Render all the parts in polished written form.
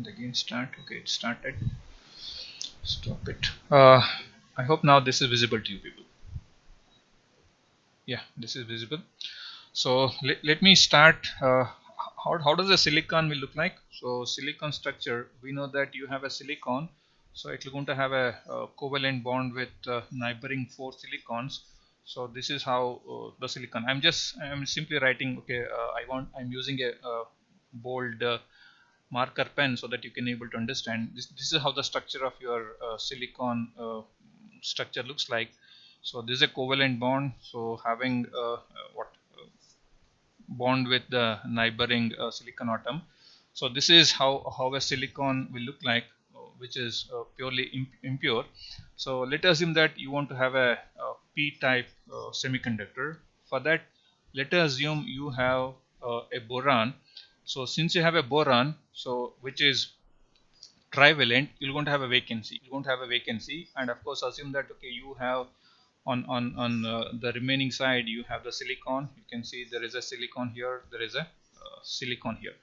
Again start. Okay, it started. Stop it. I hope now this is visible to you people. Yeah, this is visible. So let me start. How does the silicon will look like? So silicon structure, we know that you have a silicon, so it's going to have a covalent bond with neighboring four silicons. So this is how the silicon. I'm simply writing. Okay, I'm using a bold marker pen so that you can able to understand. This is how the structure of your silicon structure looks like. So this is a covalent bond. So having what bond with the neighboring silicon atom. So this is how a silicon will look like, which is purely impure. So let us assume that you want to have a p-type semiconductor. For that, let us assume you have a boron. So since you have a boron, so which is trivalent, you're going to have a vacancy. You're going to have a vacancy, and of course, assume that okay, you have on the remaining side you have the silicon. You can see there is a silicon here, there is a silicon here.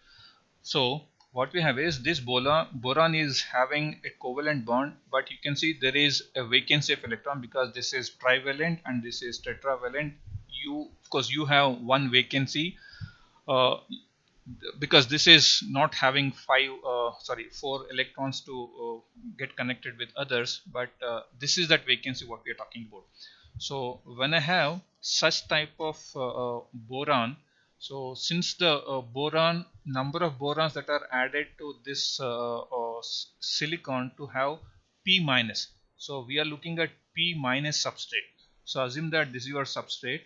So what we have is this boron is having a covalent bond, but you can see there is a vacancy of electron because this is trivalent and this is tetravalent. You, of course, you have one vacancy, uh, because this is not having four electrons to get connected with others, but this is that vacancy what we are talking about. So when I have such type of boron, so since the boron number of borons that are added to this silicon to have p minus, so we are looking at p minus substrate. So assume that this is your substrate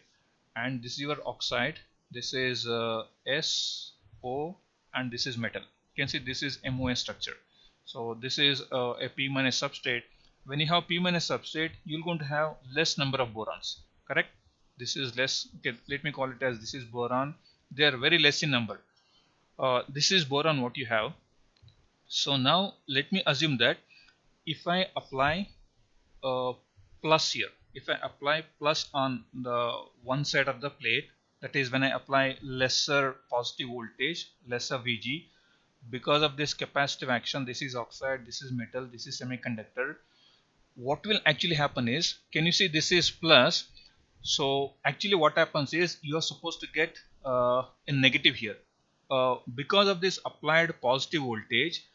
and this is your oxide. This is SO and this is metal. You can see this is MOS structure. So this is a P minus substrate. When you have P minus substrate, you're going to have less number of borons. Correct? This is less. Okay, let me call it as this is boron. They are very less in number. This is boron what you have. So now let me assume that if I apply plus here, if I apply plus on the one side of the plate, that is when I apply lesser positive voltage, lesser Vg, because of this capacitive action, this is oxide, this is metal, this is semiconductor, what will actually happen is, can you see this is plus? So actually what happens is you are supposed to get a negative here, because of this applied positive voltage.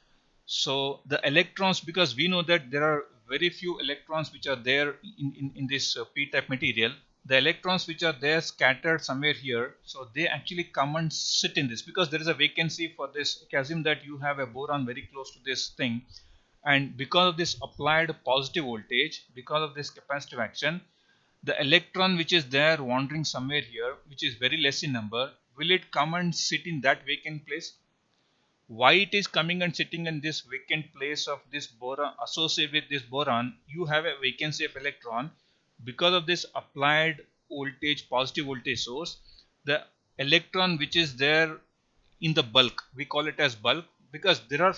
So the electrons, because we know that there are very few electrons which are there in this p-type material, the electrons which are there scattered somewhere here, so they actually come and sit in this because there is a vacancy for this. Assume that you have a boron very close to this thing, and because of this applied positive voltage, because of this capacitive action, the electron which is there wandering somewhere here, which is very less in number, will it come and sit in that vacant place? Why it is coming and sitting in this vacant place of this boron? Associated with this boron, you have a vacancy of electron. Because of this applied voltage, positive voltage source, the electron which is there in the bulk, we call it as bulk because there are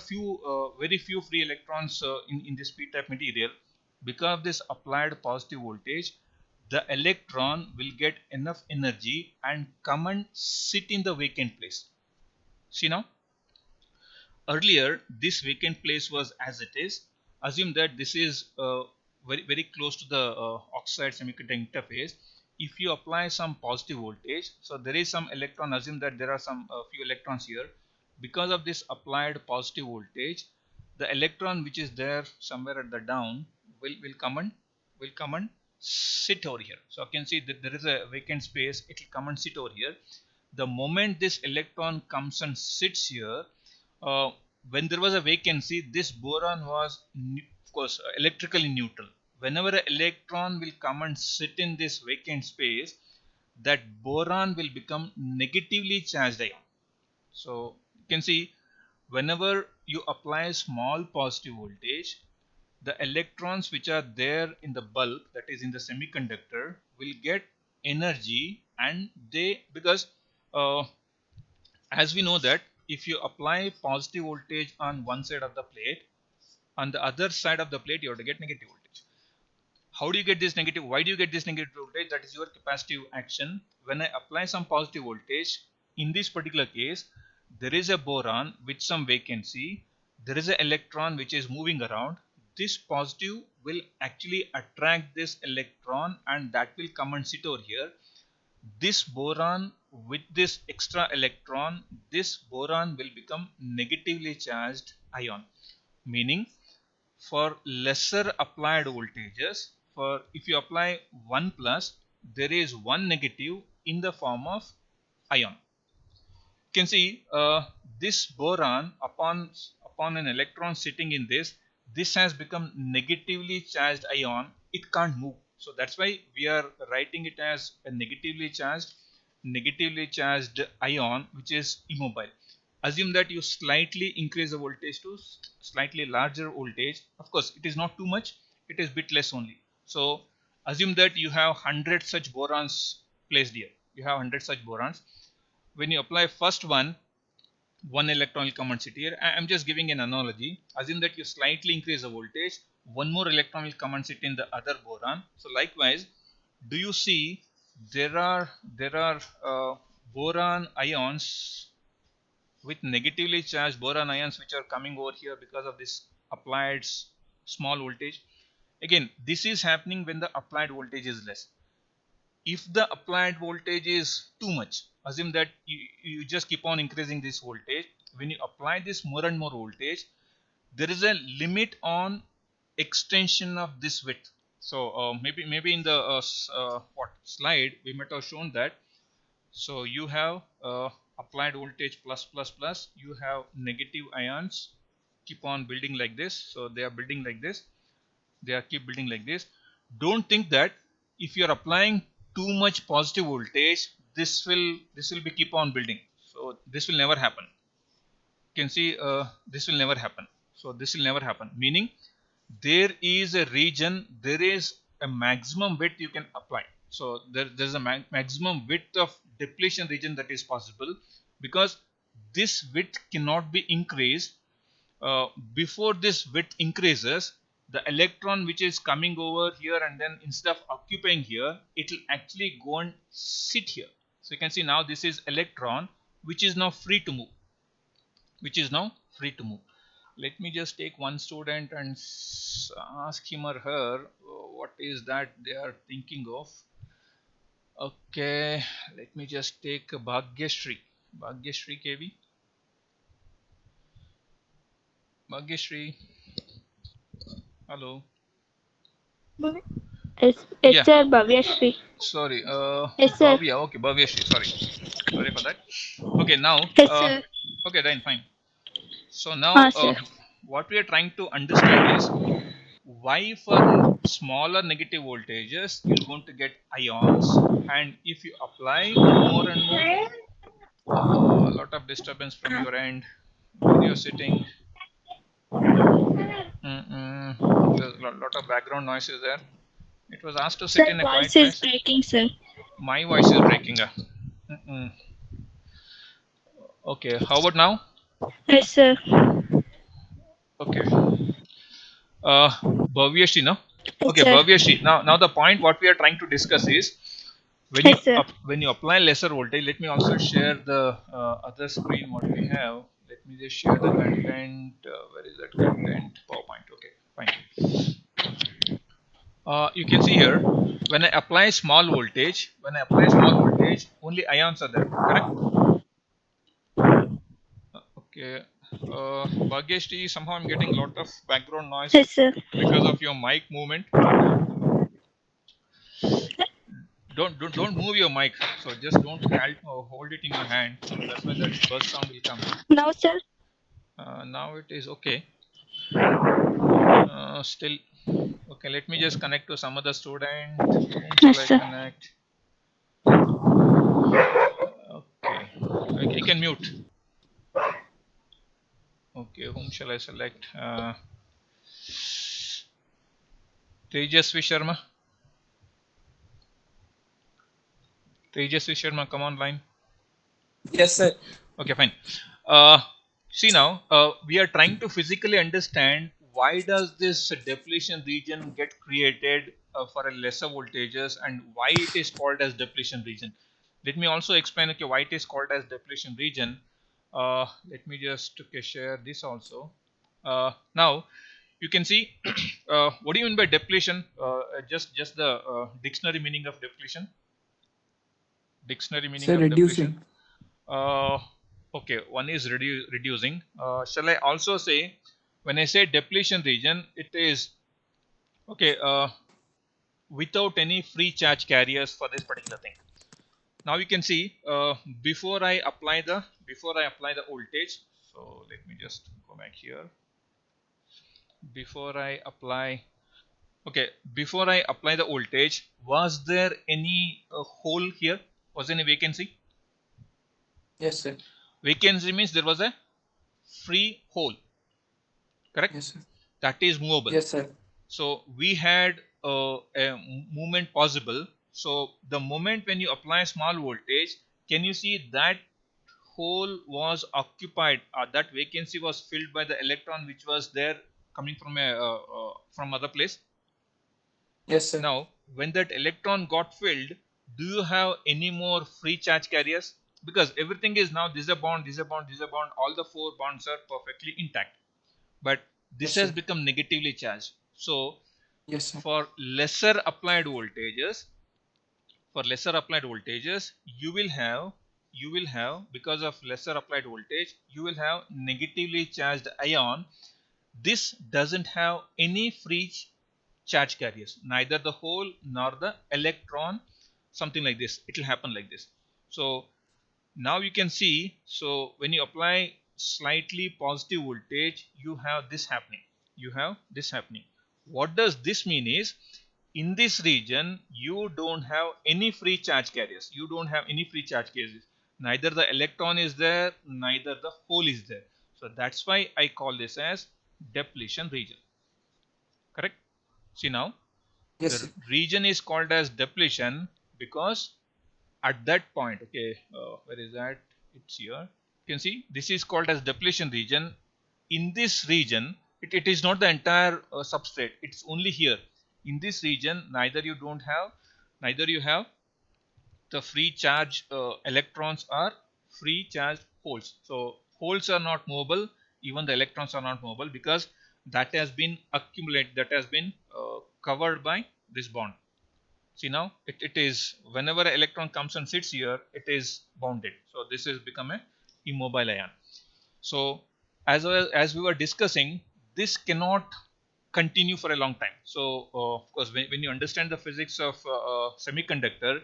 very few free electrons in this p-type material. Because of this applied positive voltage, the electron will get enough energy and come and sit in the vacant place. See now, earlier this vacant place was as it is. Assume that this is very close to the oxide semiconductor interface. If you apply some positive voltage, so there is some electron, assume that there are some few electrons here. Because of this applied positive voltage, the electron which is there somewhere at the down will come and sit over here. So you can see that there is a vacant space, it will come and sit over here. The moment this electron comes and sits here, uh, when there was a vacancy, this boron was of course electrically neutral. Whenever an electron will come and sit in this vacant space, that boron will become negatively charged ion. So you can see, whenever you apply small positive voltage, the electrons which are there in the bulk, that is in the semiconductor, will get energy, and they, because uh, as we know that if you apply positive voltage on one side of the plate, on the other side of the plate you have to get negative voltage. How do you get this negative? Why do you get this negative voltage? That is your capacitive action. When I apply some positive voltage, in this particular case there is a boron with some vacancy. there is an electron which is moving around. This positive will actually attract this electron and that will come and sit over here. This boron with this extra electron, this boron will become negatively charged ion, meaning for lesser applied voltages, for if you apply 1 plus, there is 1 negative in the form of ion. You can see this boron upon an electron sitting in this has become negatively charged ion. It can't move, so that's why we are writing it as a negatively charged ion which is immobile. Assume that you slightly increase the voltage to slightly larger voltage. Of course it is not too much, it is bit less only. So assume that you have 100 such borons placed here. You have 100 such borons. When you apply first one electron will come and sit here. I am just giving an analogy. Assume that you slightly increase the voltage, one more electron will come and sit in the other boron. So likewise, do you see there are boron ions with negatively charged boron ions which are coming over here because of this applied small voltage. Again, this is happening when the applied voltage is less. If the applied voltage is too much, assume that you just keep on increasing this voltage. When you apply this more and more voltage, there is a limit on extension of this width. So maybe in the what slide we might have shown that. So you have applied voltage plus plus plus, you have negative ions keep on building like this. So they are building like this, they are keep building like this. Don't think that if you are applying too much positive voltage, this will be keep on building. So this will never happen. You can see this will never happen. So this will never happen, meaning there is a region, there is a maximum width you can apply. So there's a maximum width of depletion region that is possible, because this width cannot be increased. Before this width increases, the electron which is coming over here and then instead of occupying here, it will actually go and sit here. So you can see now this is electron which is now free to move, Let me just take one student and ask him or her what is that they are thinking of. Okay, let me just take Bhagyashree KV. Bhagyashree, hello. Yes, Yeah, sir, Bhavyashree. sorry, Yes, sir. Bhavya. Okay, Bhavyashree, sorry for that. Okay, now Yes, sir. okay, then fine. So now Sir. what we are trying to understand is why for smaller negative voltages you're going to get ions, and if you apply more and more, a lot of disturbance from your end where you're sitting. There's a lot of background noises there. It was asked to sit Sir, in a voice quiet is place. breaking, sir. My voice is breaking. Okay, how about now? Yes, sir. Okay. Bhavyashri, no? Yes, Okay, sir. Bhavyashri. Now the point what we are trying to discuss is Yes, sir. when you apply lesser voltage. Let me also share the other screen what we have. Let me just share the content. Where is that content? PowerPoint. Okay, fine. You can see here when I apply small voltage, only ions are there. Correct? Okay. Bhagyashri, somehow I'm getting a lot of background noise Yes, sir. because of your mic movement. Don't move your mic. So just don't hold it in your hand. So that's why that buzz sound will come. Now, sir. Now it is okay. Still okay. Let me just connect to some other student. Whom shall Yes, I sir. connect? Okay, you can mute. Okay, whom shall I select? Tejasvi Sharma. Tejasvi Sharma, come online. Yes, sir. Okay, fine. See now, we are trying to physically understand why does this depletion region get created for a lesser voltages, and why it is called as depletion region. Let me also explain why it is called as depletion region. Let me just share this also. Now you can see what do you mean by depletion? Just the dictionary meaning of depletion. Dictionary meaning Sir, of depletion. reducing. Okay, one is reducing. Shall I also say, when I say depletion region, it is okay without any free charge carriers for this particular thing. Now you can see before I apply the voltage. So let me just go back here. Before I apply the voltage, was there any hole here? Was there any vacancy? Yes, sir. Vacancy means there was a free hole, correct? Yes, sir. That is movable. Yes, sir. So we had a movement possible. So the moment when you apply small voltage, can you see that hole was occupied, that vacancy was filled by the electron which was there coming from from other place? Yes, sir. Now when that electron got filled, do you have any more free charge carriers? Because everything is now, this is a bond, this is a bond, this is a bond, all the 4 bonds are perfectly intact, but this Yes, has sir. become negatively charged. So Yes, sir. for lesser applied voltages, you will have, because of lesser applied voltage, you will have negatively charged ion. This doesn't have any free charge carriers, neither the hole nor the electron, something like this. It will happen like this. So now you can see, so when you apply slightly positive voltage, you have this happening. What does this mean is, in this region you don't have any free charge carriers. Neither the electron is there, neither the hole is there. So that's why I call this as depletion region, correct? See now, Yes, the sir. region is called as depletion because at that point, okay, where is that? It's here. You can see this is called as depletion region. In this region, it is not the entire substrate, it's only here. In this region, neither you have the free charge electrons or free charge holes. So holes are not movable, even the electrons are not movable, because that has been accumulated, that has been covered by this bond. See now, it is, whenever an electron comes and sits here, it is bounded. So this has become a immobile ion. So as we were discussing, this cannot continue for a long time. So of course, when you understand the physics of semiconductor,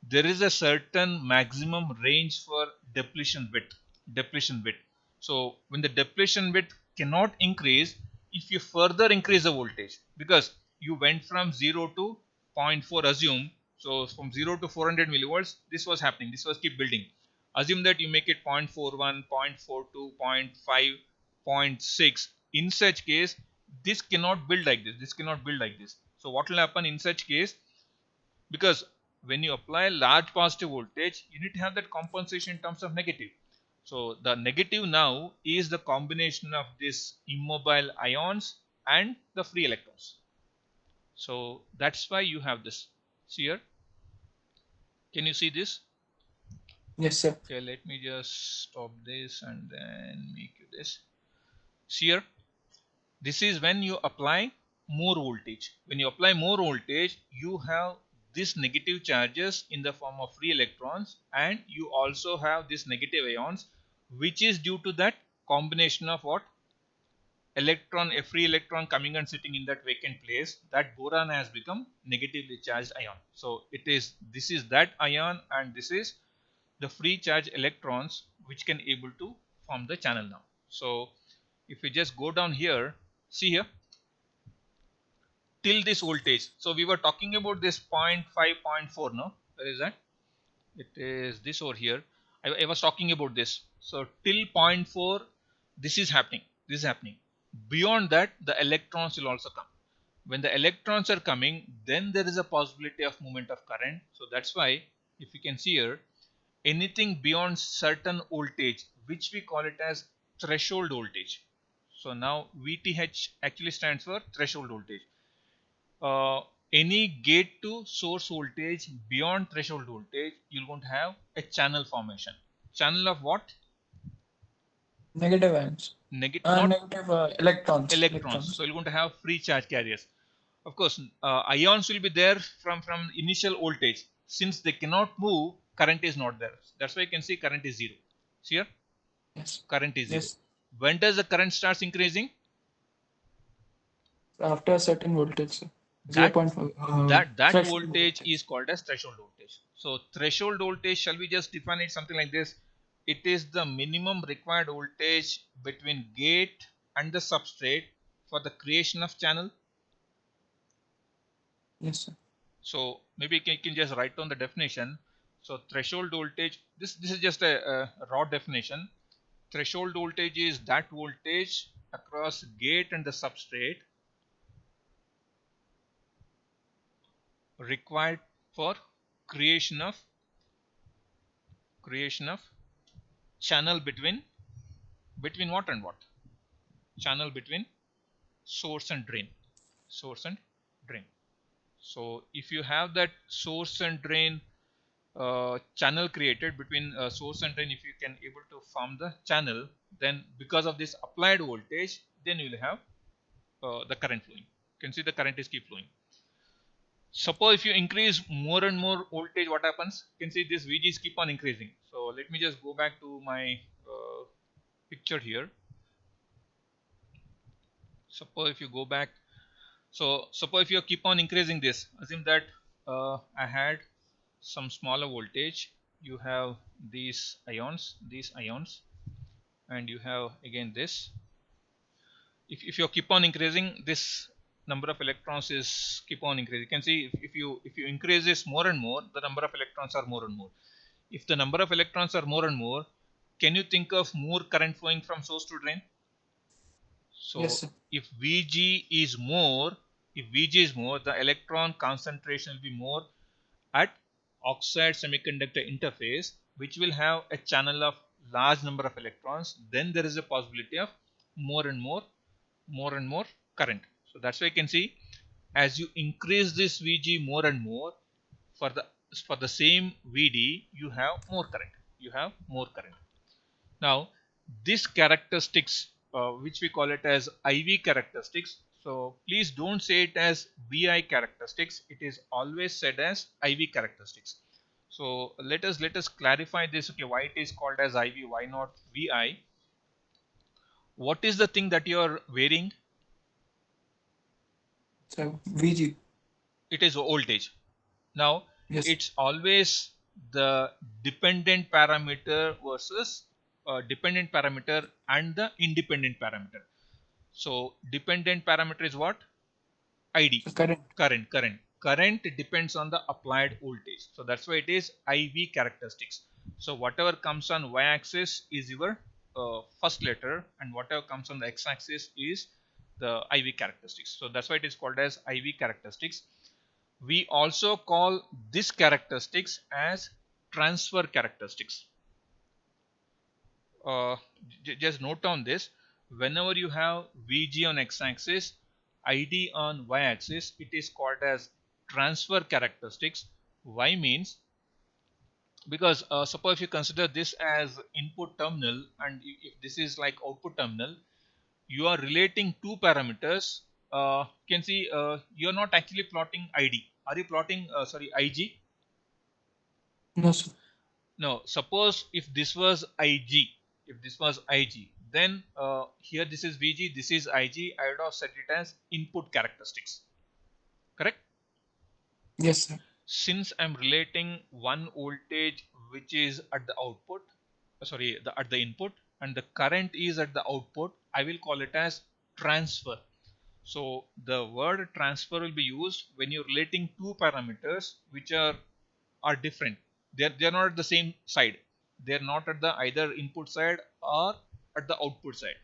there is a certain maximum range for depletion width. So when the depletion width cannot increase, if you further increase the voltage, because you went from 0 to 0.4, assume, so from 0 to 400 millivolts, this was happening, this was keep building. Assume that you make it 0.41, 0.42, 0.5, 0.6. In such case, this cannot build like this. So what will happen in such case? Because when you apply large positive voltage, you need to have that compensation in terms of negative. So the negative now is the combination of this immobile ions and the free electrons. So that's why you have this. See here, can you see this? Yes, sir. Okay, let me just stop this and then make you this. See here, this is when you apply more voltage. When you apply more voltage, you have this negative charges in the form of free electrons, and you also have this negative ions, which is due to that combination of what? A free electron coming and sitting in that vacant place. That boron has become negatively charged ion. So this is that ion, and this is the free charge electrons which can able to form the channel now. So if we just go down here, see here, till this voltage. So we were talking about this 0.5, 0.4. No, where is that? It is this over here. I was talking about this. So till 0.4, this is happening. Beyond that, the electrons will also come. When the electrons are coming, then there is a possibility of movement of current. So that's why, if you can see here, anything beyond certain voltage, which we call it as threshold voltage. So now VTH actually stands for threshold voltage. Any gate to source voltage beyond threshold voltage, you're going to have a channel formation. Channel of what? Negative ions. Not Negative electrons. electrons. So you're going to have free charge carriers. Of course, ions will be there from initial voltage. Since they cannot move, current is not there. That's why you can see current is 0. See here? Yes. Current is 0. Yes. When does the current starts increasing? After a certain voltage, sir. That 0.5. that voltage is called as threshold voltage. So threshold voltage, shall we just define it something like this? It is the minimum required voltage between gate and the substrate for the creation of channel. Yes, sir. So maybe you can just write down the definition. So threshold voltage, this is just a raw definition. Threshold voltage is that voltage across gate and the substrate required for creation of channel between what and what? Channel between source and drain. So if you have that source and drain channel created between source and drain, if you can able to form the channel, then because of this applied voltage, then you will have the current flowing. You can see the current is keep flowing. Suppose if you increase more and more voltage, what happens? You can see this VGs keep on increasing. So let me just go back to my picture here. Suppose if you go back, so suppose if you keep on increasing this, assume that I had some smaller voltage, you have these ions, and you have again this. If you keep on increasing, this number of electrons is keep on increasing. You can see if you increase this more and more, the number of electrons are more and more. If the number of electrons are more and more, can you think of more current flowing from source to drain? So yes, sir. if Vg is more, the electron concentration will be more at oxide semiconductor interface, which will have a channel of large number of electrons. Then there is a possibility of more and more current. So that's why you can see, as you increase this Vg more and more, for the same Vd you have more current. Now this characteristics, which we call it as IV characteristics, so please don't say it as VI characteristics, it is always said as IV characteristics. So let us clarify this. Okay, why it is called as IV, why not VI? What is the thing that you are wearing? So VG. It is voltage. Now Yes. it's always the dependent parameter versus dependent parameter and the independent parameter. So dependent parameter is what? ID. So Current depends on the applied voltage. So that's why it is IV characteristics. So whatever comes on y-axis is your first letter, and whatever comes on the x-axis is the IV characteristics. So that's why it is called as IV characteristics. We also call this characteristics as transfer characteristics. Just note down this. Whenever you have Vg on x-axis, ID on y-axis, it is called as transfer characteristics. Y means, because suppose if you consider this as input terminal and if this is like output terminal, you are relating two parameters. You can see you are not actually plotting ID. Are you plotting IG? No, sir. No. Suppose if this was IG, then here this is VG, this is IG. I would have set it as input characteristics. Correct? Yes, sir. Since I'm relating one voltage which is at the output, at the input, and the current is at the output, I will call it as transfer. So the word transfer will be used when you're relating two parameters which are different. They're not at the same side. They're not at the either input side or at the output side.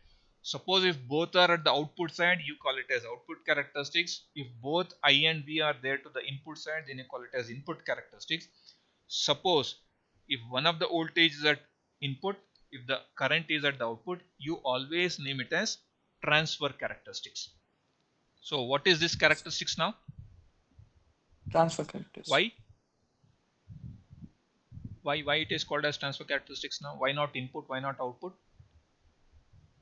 Suppose if both are at the output side, you call it as output characteristics. If both I and V are there to the input side, then you call it as input characteristics. Suppose if one of the voltage is at input, if the current is at the output, you always name it as transfer characteristics. So what is this characteristics now? Transfer characteristics. Why? Why it is called as transfer characteristics now? Why not input? Why not output?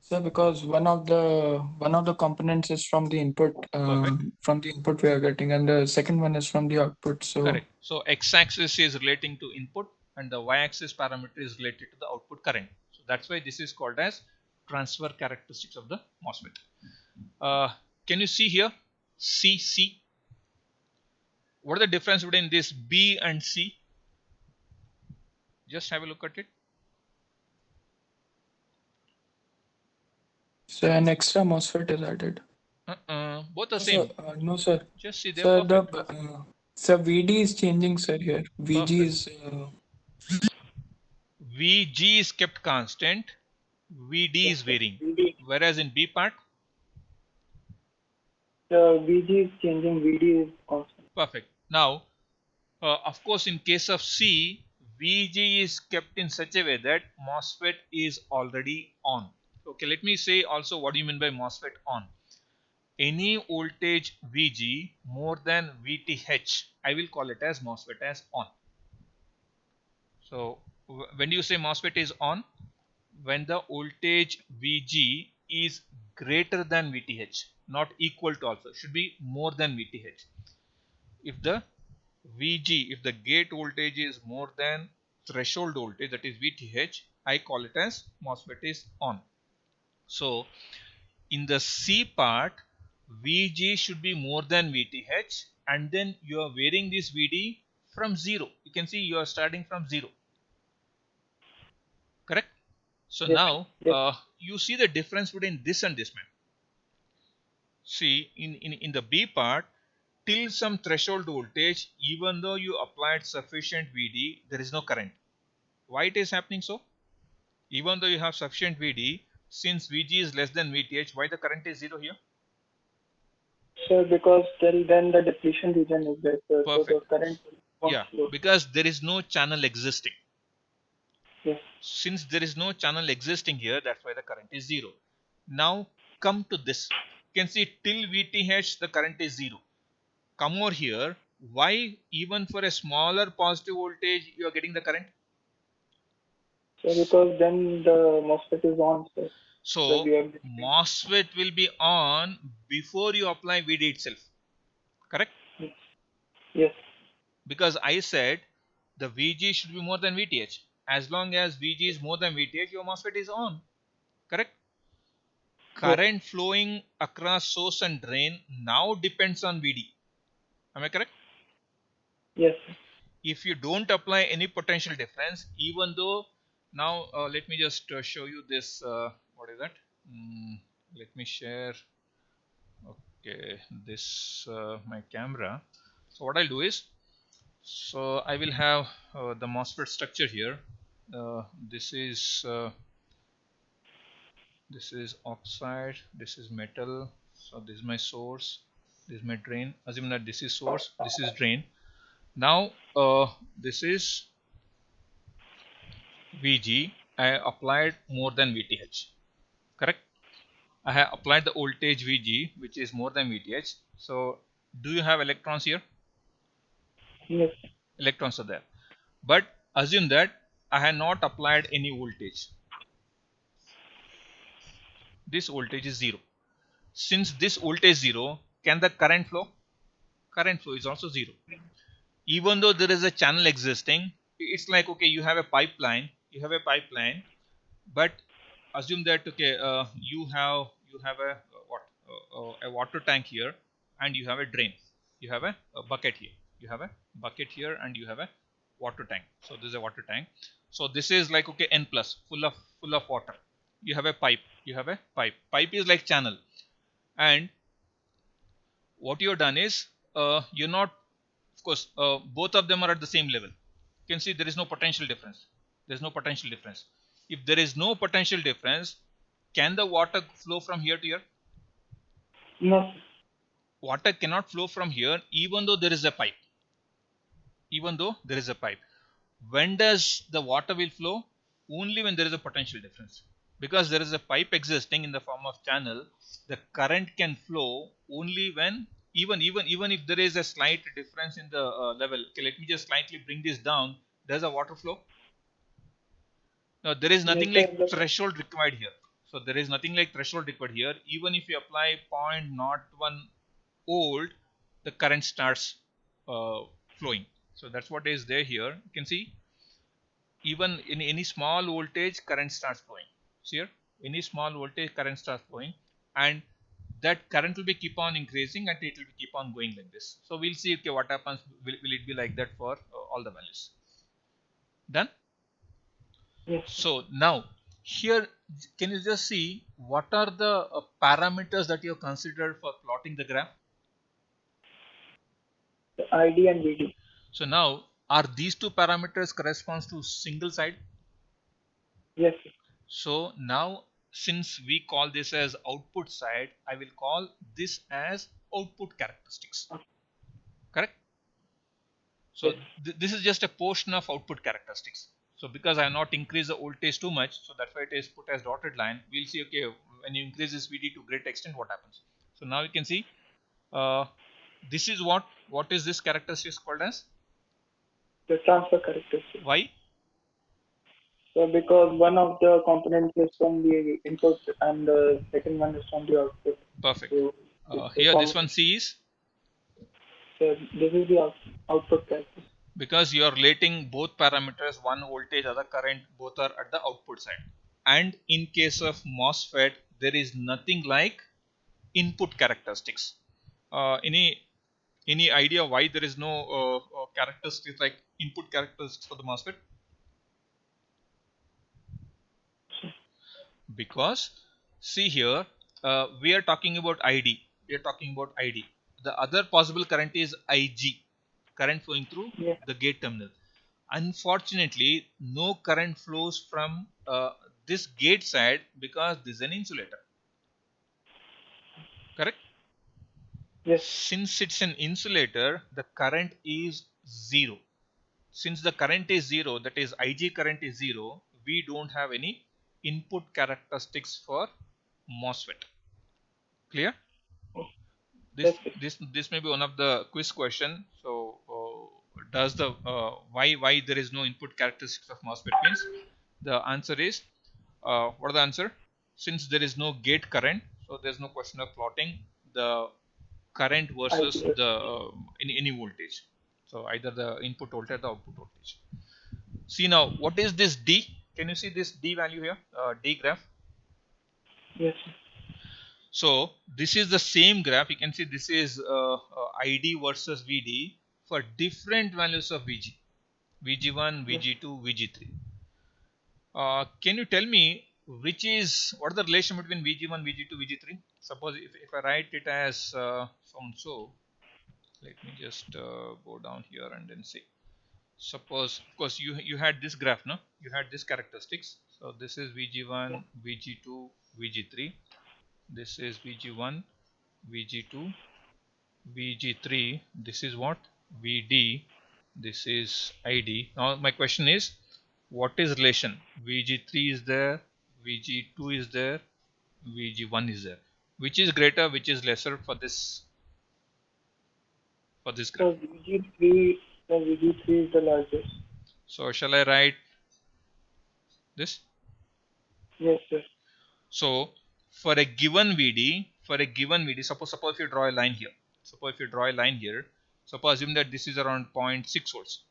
Sir, because one of the components is from the input, Perfect. we are getting, and the second one is from the output. So Correct. So x-axis is relating to input and the y-axis parameter is related to the output current. So that's why this is called as transfer characteristics of the MOSFET. Can you see here C? What are the difference between this B and C? Just have a look at it. so an extra MOSFET is added. Both the No, same. sir. No, sir. Just see, they're Sir, perfect. sir, VD is changing, sir. Here, VG Perfect. is VG is kept constant, VD is varying. Whereas in B part, VG is changing, VD is constant. perfect. Now, of course, in case of C, VG is kept in such a way that MOSFET is already on. Okay, let me say also what do you mean by MOSFET on. Any voltage VG more than VTH, I will call it as MOSFET as on. So, when do you say MOSFET is on? When the voltage VG is greater than VTH, not equal to also, should be more than VTH. If the VG, if the gate voltage is more than threshold voltage, that is VTH, I call it as MOSFET is on. So in the C part, VG should be more than VTH, and then you are varying this VD from 0. You can see you are starting from 0. Correct? So Yes. now Yes. you see the difference between this and this, man. See, in the B part, till some threshold voltage, even though you applied sufficient VD, there is no current. Why it is happening so? Even though you have sufficient VD, since VG is less than VTH, why the current is 0 here? Sir, because till then the depletion region is there, sir. So the Perfect. current won't Yeah, flow. because there is no channel existing. Yes. Since there is no channel existing here, that's why the current is 0. Now come to this. You can see till VTH the current is 0. Come over here. Why even for a smaller positive voltage you are getting the current? So because then the MOSFET is on, sir. So we have MOSFET will be on before you apply VD itself. Correct? Yes. Because I said the VG should be more than VTH. As long as VG is more than VTH, your MOSFET is on. Correct? Current flowing across source and drain now depends on VD. Am I correct? Yes. If you don't apply any potential difference, even though now let me just show you this. What is that? Let me share. Okay, this my camera. So what I'll do is, so I will have the MOSFET structure here. This is oxide, this is metal, so this is my source, this is my drain. Assume that this is source, this is drain. Now this is VG. I applied more than VTH. Correct? I have applied the voltage VG, which is more than VTH. So do you have electrons here? Yes. Electrons are there. But assume that I have not applied any voltage. This voltage is 0. Since this voltage is 0, can the current flow? Current flow is also 0. Even though there is a channel existing, it's like, okay, you have a pipeline, but assume that, okay, you have a a water tank here, and you have a drain, you have a bucket here, and you have a water tank. So this is a water tank. So this is like, okay, n plus, full of water. You have a pipe, pipe is like channel. And what you have done is, you're not, of course, both of them are at the same level. You can see there is no potential difference. If there is no potential difference, can the water flow from here to here? No. Water cannot flow from here even though there is a pipe. When does the water will flow? Only when there is a potential difference. Because there is a pipe existing in the form of channel, the current can flow only when, even if there is a slight difference in the level. Okay, let me just slightly bring this down. Does the water flow? No, there is nothing like threshold required here. So there is nothing like threshold required here. Even if you apply 0.01 volt, the current starts flowing. So that's what is there here. You can see even in any small voltage, current starts flowing. See here, any small voltage, current starts flowing, and that current will be keep on increasing and it will keep on going like this. So we'll see, okay, what happens. Will it be like that for all the values? Done? Yes. So now here, can you just see what are the parameters that you have considered for plotting the graph? The ID and VD. So now, are these two parameters corresponds to single side? Yes. So now, since we call this as output side, I will call this as output characteristics. Correct? So Yes. this is just a portion of output characteristics. So because I have not increased the voltage too much, so that's why it is put as dotted line. We'll see, okay, when you increase this VD to great extent, what happens. So now you can see, this is what is this characteristics called as? The transfer characteristic. Why? So because one of the components is from the input and the second one is from the output. Perfect. So Here this one C is? So this is the output characteristic. Because you are relating both parameters, one voltage, other current, both are at the output side. And in case of MOSFET, there is nothing like input characteristics. Any idea why there is no characteristics like input characteristics for the MOSFET? Because see here, we are talking about ID. We are talking about ID. The other possible current is IG, current flowing through the gate terminal. Unfortunately, no current flows from this gate side because this is an insulator. Correct? Yes. Since it's an insulator, the current is 0. Since the current is 0, that is IG current is 0, we don't have any input characteristics for MOSFET. Clear? This may be one of the quiz question. So does the why there is no input characteristics of MOSFET means? The answer is what are the answer? Since there is no gate current, so there is no question of plotting the current versus the any voltage. So either the input voltage or the output voltage. See now, what is this D? Can you see this D value here? D graph. Yes. So this is the same graph. You can see this is ID versus VD for different values of VG. VG1, VG2, VG3. Can you tell me what is the relation between VG1, VG2, VG3? Suppose if I write it as so, let me just go down here and then see. Suppose, of course, you had this graph, no? You had this characteristics. So this is VG1, VG2, VG3. This is VG1, VG2, VG3. This is what? VD. This is ID. Now my question is, what is relation? VG3 is there, VG2 is there, VG1 is there. Which is greater, which is lesser for this graph? So VG3 is the largest. So shall I write this? Yes, sir. So for a given VD, suppose if you draw a line here. Suppose assume that this is around 0.6 volts.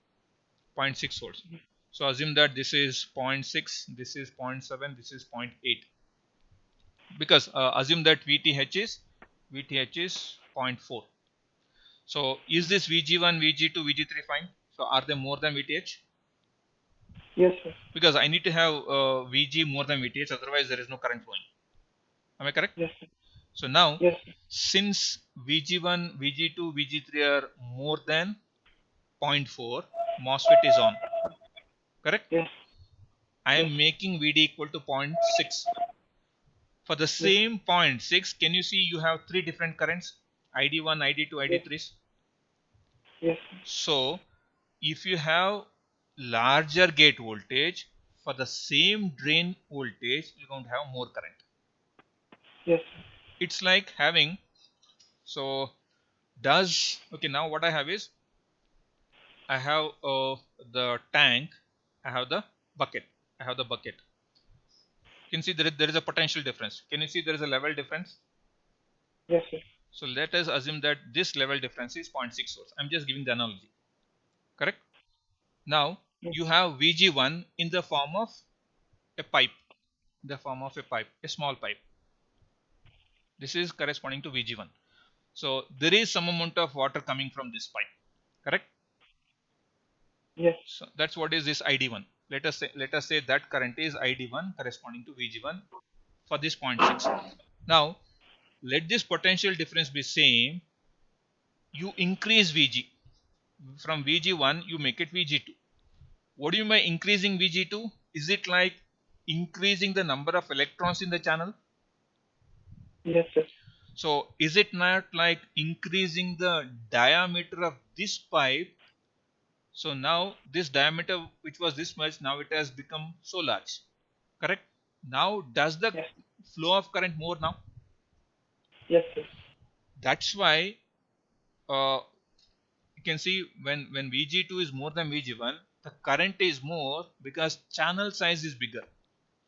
0.6 volts. So assume that this is 0.6, this is 0.7, this is 0.8. Because assume that VTH is 0.4. So is this VG1, VG2, VG3 fine? So are they more than VTH? Yes, sir. Because I need to have VG more than VTH, otherwise there is no current flowing. Am I correct? Yes, sir. So now, yes, since VG1, VG2, VG3 are more than 0.4, MOSFET is on. Correct? Yes. I am making VD equal to 0.6. For the same 0.6, can you see you have three different currents? ID1, ID2, ID3. Yes. So, if you have larger gate voltage, for the same drain voltage, you're going to have more current. Yes. It's like having, so okay, now what I have is, I have the tank, I have the bucket. Can you see there is a potential difference? Can you see there is a level difference? Yes, sir. So let us assume that this level difference is 0.6 volts. I'm just giving the analogy. Correct? Now Yes. you have VG1 in the form of a pipe. A small pipe. This is corresponding to VG1. So there is some amount of water coming from this pipe. Correct? Yes. So that's what is this ID1. Let us say that current is ID1 corresponding to VG1 for this 0.6. Now let this potential difference be same. You increase VG. From VG1 you make it VG2. What do you mean by increasing VG2? Is it like increasing the number of electrons in the channel? Yes, sir. So is it not like increasing the diameter of this pipe? So now this diameter which was this much, now it has become so large. Correct? Now does the Yes. flow of current more now? Yes, sir. That's why you can see when VG2 is more than VG1, the current is more because channel size is bigger.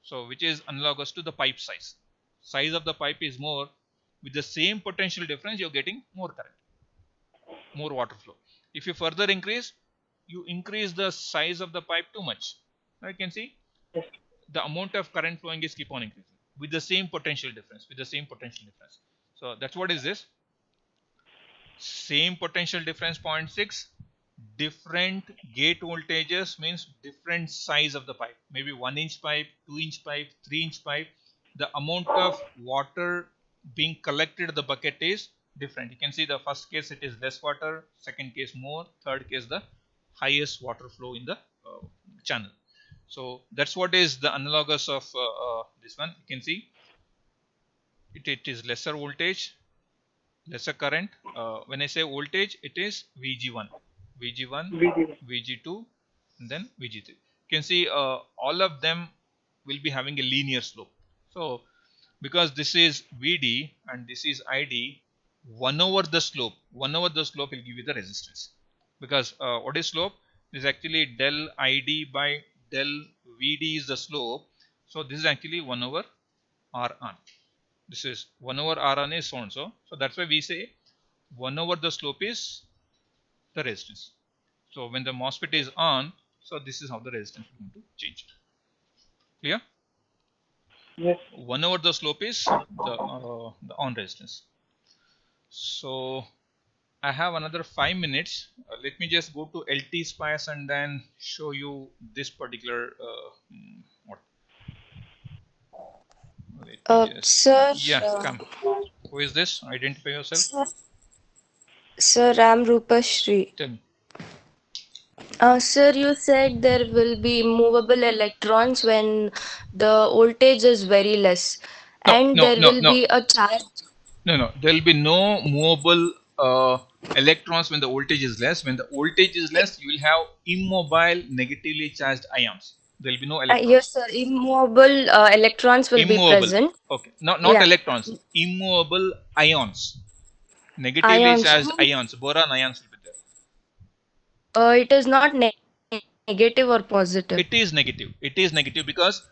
So which is analogous to the pipe size. Size of the pipe is more. With the same potential difference, you're getting more current, more water flow. If you further increase, you increase the size of the pipe too much. Now you can see Yes. the amount of current flowing is keep on increasing with the same potential difference. So that's what is this. Same potential difference 0.6, different gate voltages means different size of the pipe, maybe 1-inch pipe, 2-inch pipe, 3-inch pipe. The amount of water being collected in the bucket is different. You can see the first case it is less water, second case more, third case the highest water flow in the channel. So that's what is the analogous of this one. You can see it is lesser voltage, lesser current. When I say voltage, it is VG1, VG1. VG2, and then VG3. You can see all of them will be having a linear slope. So because this is VD and this is ID, 1 over the slope will give you the resistance. Because what is slope? This is actually del ID by del VD is the slope. So this is actually 1 over R on. This is 1 over R on is so and so. So that's why we say 1 over the slope is the resistance. So when the MOSFET is on, so this is how the resistance is going to change. Clear? Yes. 1 over the slope is the on resistance. So I have another 5 minutes. Let me just go to LT Spice and then show you this particular what. Sir, Yeah, come. Who is this? Identify yourself. sir, I'm Rupashri. Tell me. Sir, you said there will be movable electrons when the voltage is very less, No, and no, there no, will no, be a charge. no. There will be no movable electrons when the voltage is less. When the voltage is less, you will have immobile negatively charged ions. There will be no electrons. Yes, sir. Immovable electrons will be Immovable. present. Okay. Not Yeah, electrons. Immovable ions. Negatively ions. charged ions. Boron ions will be there. It is not negative or positive. It is negative. It is negative because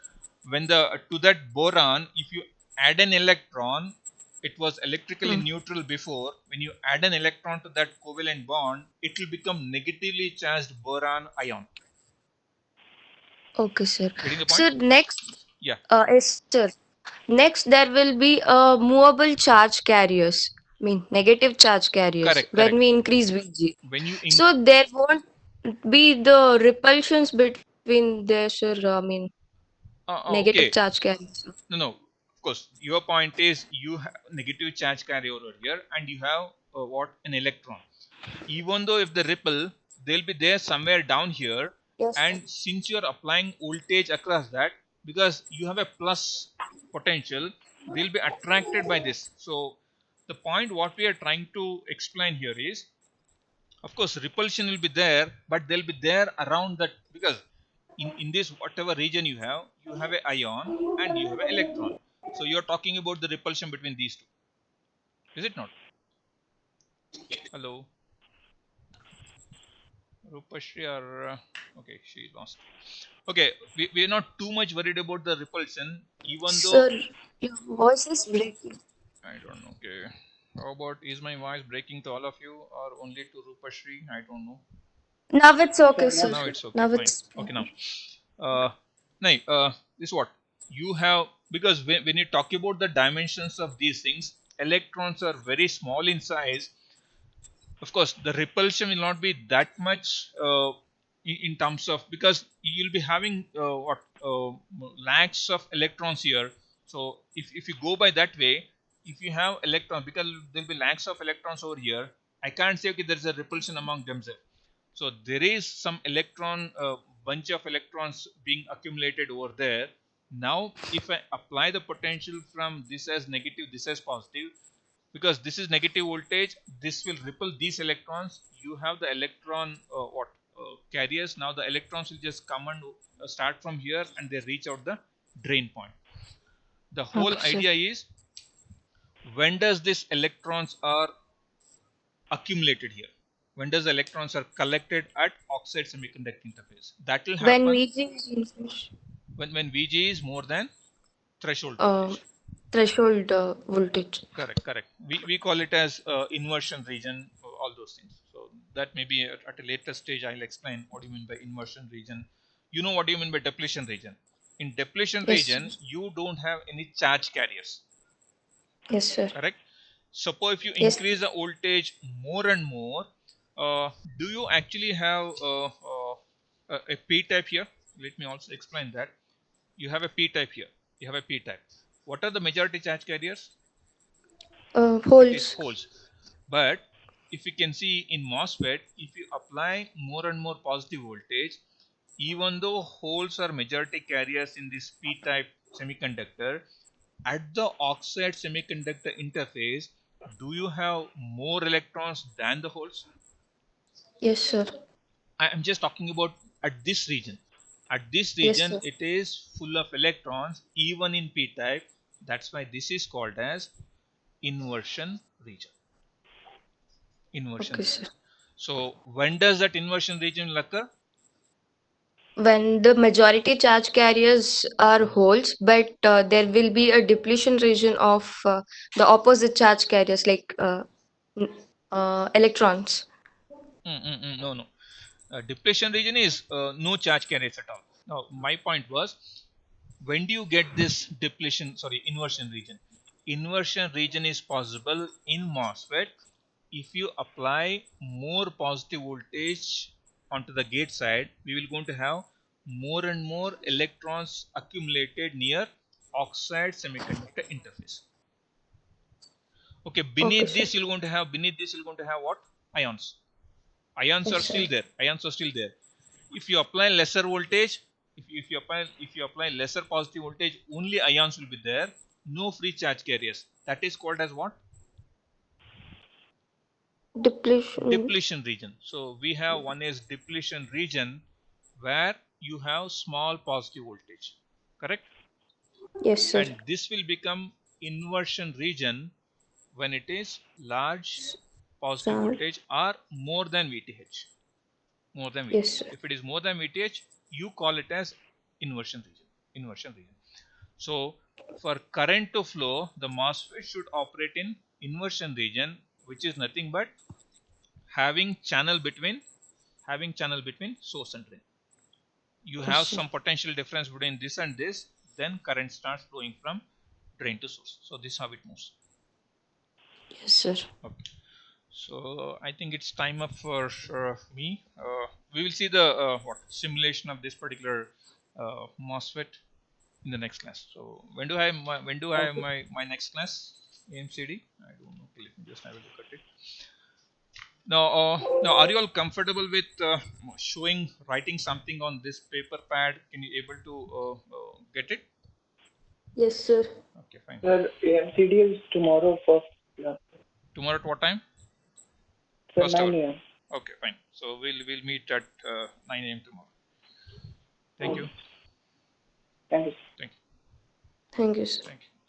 when the to that boron, if you add an electron, it was electrically Hmm. neutral before. When you add an electron to that covalent bond, it will become negatively charged boron ion. Okay, sir. Getting the point? Sir, next, Yeah. yes, sir. Next, there will be movable charge carriers. I mean, negative charge carriers Correct. when Correct. we increase Vg. When you So there won't be the repulsions between there, sir. I mean, negative okay. charge carriers. No. Of course, your point is you have negative charge carrier over here, and you have what an electron. Even though if the ripple, they'll be there somewhere down here, Yes, sir. and since you are applying voltage across that, because you have a plus potential, they'll be attracted by this. So the point what we are trying to explain here is, of course repulsion will be there, but they'll be there around that, because in this whatever region you have a ion and you have an electron. So you're talking about the repulsion between these two, is it not? Hello, Rupashri, or okay, she lost. Okay, we're not too much worried about the repulsion, even though Sir, your voice is breaking. I don't know. Okay, how about, is my voice breaking to all of you or only to Rupashri? I don't know. Now it's okay, Sir, sir. Now it's okay, Now fine. it's Okay, now no, this is what you have, because when you talk about the dimensions of these things, electrons are very small in size. Of course, the repulsion will not be that much in terms of, because you'll be having lakhs of electrons here. So if you go by that way, if you have electrons, because there'll be lakhs of electrons over here, I can't say okay there's a repulsion among themselves. So there is some electron bunch of electrons being accumulated over there. Now if I apply the potential from this as negative, this as positive, because this is negative voltage, this will repel these electrons. You have the electron carriers. Now the electrons will just come and start from here and they reach out the drain point. The whole okay, sir. idea is, when does this electrons are accumulated here, when does the electrons are collected at oxide semiconductor interface, that will When happen VG is increased, when Vg is more than threshold uh, voltage. threshold voltage. Correct. We call it as inversion region, all those things. So that may be at a later stage I'll explain what do you mean by inversion region. You know what do you mean by depletion region. In depletion Yes, sir. region, you don't have any charge carriers. Yes, sir. Correct. Suppose if you Yes. increase the voltage more and more, do you actually have a p-type here? Let me also explain that. You have a p-type here. You have a p-type. What are the majority charge carriers? It is Holes. holes. But if you can see in MOSFET, if you apply more and more positive voltage, even though holes are majority carriers in this p-type semiconductor, at the oxide semiconductor interface, do you have more electrons than the holes? Yes, sir. I am just talking about at this region. At this Yes, region, sir. it is full of electrons, even in p-type. That's why this is called as inversion region. Inversion Okay, region. sir. So when does that inversion region occur? When the majority charge carriers are holes, but there will be a depletion region of the opposite charge carriers, like n- electrons. No. Depletion region is no charge carriers at all. Now my point was, when do you get this inversion region? Inversion region is possible in MOSFET if you apply more positive voltage onto the gate side. We will going to have more and more electrons accumulated near oxide semiconductor interface. Okay, Okay, beneath sir. this you're going to have what? Ions. Ions are Yes, still sir. there. Ions are still there. If you apply lesser voltage, if you apply lesser positive voltage, only ions will be there. No free charge carriers. That is called as what? Depletion. Depletion region. So we have one is depletion region, where you have small positive voltage. Correct? Yes, sir. And this will become inversion region when it is large positive Sound. voltage or more than VTH. More than Yes, VTH. sir. If it is more than VTH, you call it as inversion region. Inversion region. So for current to flow, the MOSFET should operate in inversion region, which is nothing but having channel between source and drain. You Yes, have sir. some potential difference between this and this, then current starts flowing from drain to source. So this is how it moves. Yes, sir. Okay. So I think it's time up for me. We will see the simulation of this particular MOSFET in the next class. So when do I have Okay. my next class? AMCD? I don't know. Let me just have a look at it. Now, are you all comfortable with writing something on this paper pad? Can you able to get it? Yes, sir. Okay, fine. Sir, AMCD is tomorrow first class. Tomorrow at what time? Sir, First hour. 9 a.m. Okay, fine. So we'll meet at 9 a.m. tomorrow. Thank you. Thank you. Thank you. Thank you, sir. Thank you.